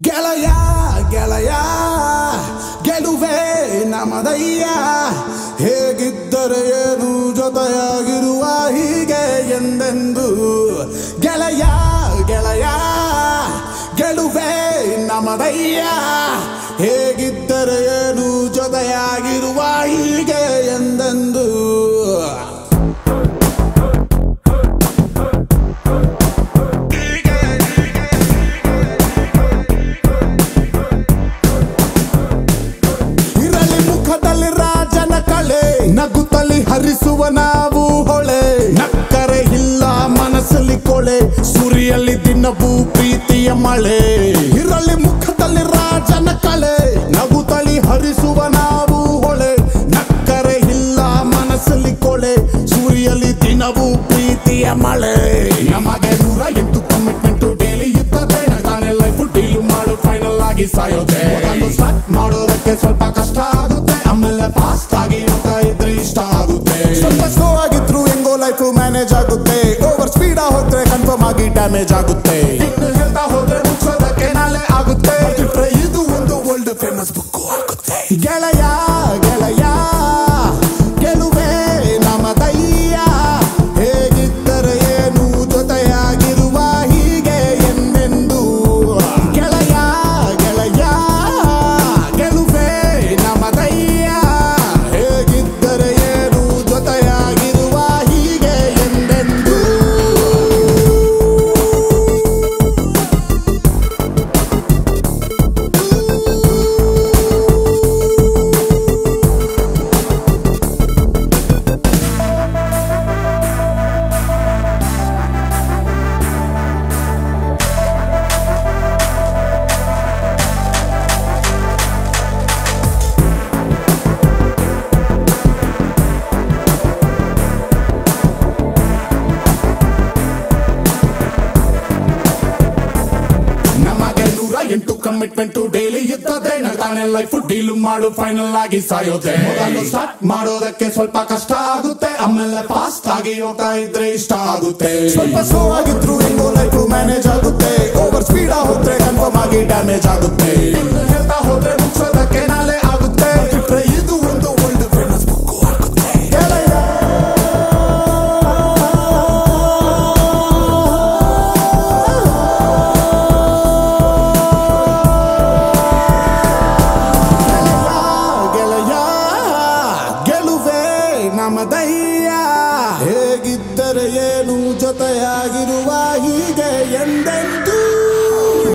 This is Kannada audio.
ಗೆಳೆಯ ಗೆಳೆಯ ಗೆಲುವೆ ನಮದಯ್ಯ ಹೇಗಿದ್ದರೆ ಏನು ಜೊತೆಯಾಗಿರುವ ಹೀಗೆ ಎಂದೆಂದು ಗೆಳೆಯ ಗೆಳೆಯ ಗೆಲುವೆ ನಮದಯ್ಯ ಹೇಗಿದ್ದರೆ ಏನು ಜೊತೆಯಾಗಿರುವ ಹೀಗೆ ಎಂದೆಂದು ನಗುತ್ತಲಿ ಹರಿಸುವ ನಾವು ಹೊಳೆ ನಕ್ಕರೆ ಇಲ್ಲ ಮನಸ್ಸಲ್ಲಿ ಕೊಳೆ ಸುರಿಯಲ್ಲಿ ದಿನವೂ ಪ್ರೀತಿಯ ಮಳೆ ಇರಲಿ ಮುಖದಲ್ಲಿ ರಾಜನ ಕಳೆ ನಗುತ್ತಲಿ ಹರಿಸುವ ನಾವು ಹೊಳೆ ನಕ್ಕರೆ ಇಲ್ಲ ಮನಸ್ಸಲ್ಲಿ ಕೊಳೆ ಸುರಿಯಲ್ಲಿ ದಿನವೂ ಪ್ರೀತಿಯ ಮಳೆ ನಮಗೆ 108 ಕಮಿಟ್ಮೆಂಟ್ ಡೈಲಿ ಇರ್ತದೆ ತಾನೇ ಲೈಫ್ ಡೀಲ್ ಮಾಡು ಫೈನಲ್ ಆಗಿ ಸಾಯೋದೆ ಸ್ಟಾರ್ಟ್ ಮಾಡೋದಕ್ಕೆ ಸ್ವಲ್ಪ ಕಷ್ಟ ಆಗುತ್ತೆ ಆಮೇಲೆ ಫಾಸ್ಟ್ ಆಗಿ ಇದ್ರೆ ಇಷ್ಟ ಆಗುತ್ತೆ ಸ್ವಲ್ಪ ಸ್ಲೋ ಆಗಿದ್ರು ಹೆಂಗೋ ಲೈಫ್ ಮ್ಯಾನೇಜ್ ಆಗುತ್ತೆ ಓವರ್ ಸ್ಪೀಡ್ ಹೋದ್ರೆ ಕನ್ಫರ್ಮ್ ಆಗಿ ಡ್ಯಾಮೇಜ್ ಆಗುತ್ತೆ ಇನ್ನು ಹೇಳ್ತಾ ಹೋದ್ರೆ ಮುಚ್ಚೋದಕ್ಕೆ ನಾಳೆ ಆಗುತ್ತೆ ಇದು ಒಂದು ವರ್ಲ್ಡ್ ಫೇಮಸ್ ಬುಕ್ ಆಗುತ್ತೆ ಗೆಳೆಯ ಗೆಳೆಯ ಗೆಲುವೆ ನಮದಯ್ಯ ಹೇಗಿದ್ದರೆ ಏನು ಜೊತೆಯಾಗಿರುವ ಹೀಗೆ ಎಂದೆಂದು ಗೆಳೆಯ ಗೆಳೆಯ ಗೆಲುವೆ ನಮದಯ್ಯ ಹೇಗಿದ್ದರೆ ಏನು ಜೊತೆಯಾಗಿರುವ ಹೀಗೆ ಎಂದೆಂದು ಕಮಿಟ್ಮೆಂಟ್ ಡೈಲಿ ಇರ್ತದೆ ತಾನೇ ಲೈಫ್ ಡೀಲ್ ಮಾಡು ಫೈನಲ್ ಆಗಿ ಸಾಯೋದೆ ಮೊದಲು ಸ್ಟಾರ್ಟ್ ಮಾಡೋದಕ್ಕೆ ಸ್ವಲ್ಪ ಕಷ್ಟ ಆಗುತ್ತೆ ಆಮೇಲೆ ಫಾಸ್ಟ್ ಆಗಿ ಹೋಗ್ತಾ ಇದ್ರೆ ಇಷ್ಟ ಆಗುತ್ತೆ ಸ್ವಲ್ಪ ಸ್ಲೋ ಆಗಿದ್ರು ಹೆಂಗೋ ಲೈಫ್ ಮ್ಯಾನೇಜ್ ಆಗುತ್ತೆ ಓವರ್ ಸ್ಪೀಡ್ ಹೋದ್ರೆ ಕನ್ಫರ್ಮ್ ಆಗಿ ಡ್ಯಾಮೇಜ್ ಆಗುತ್ತೆ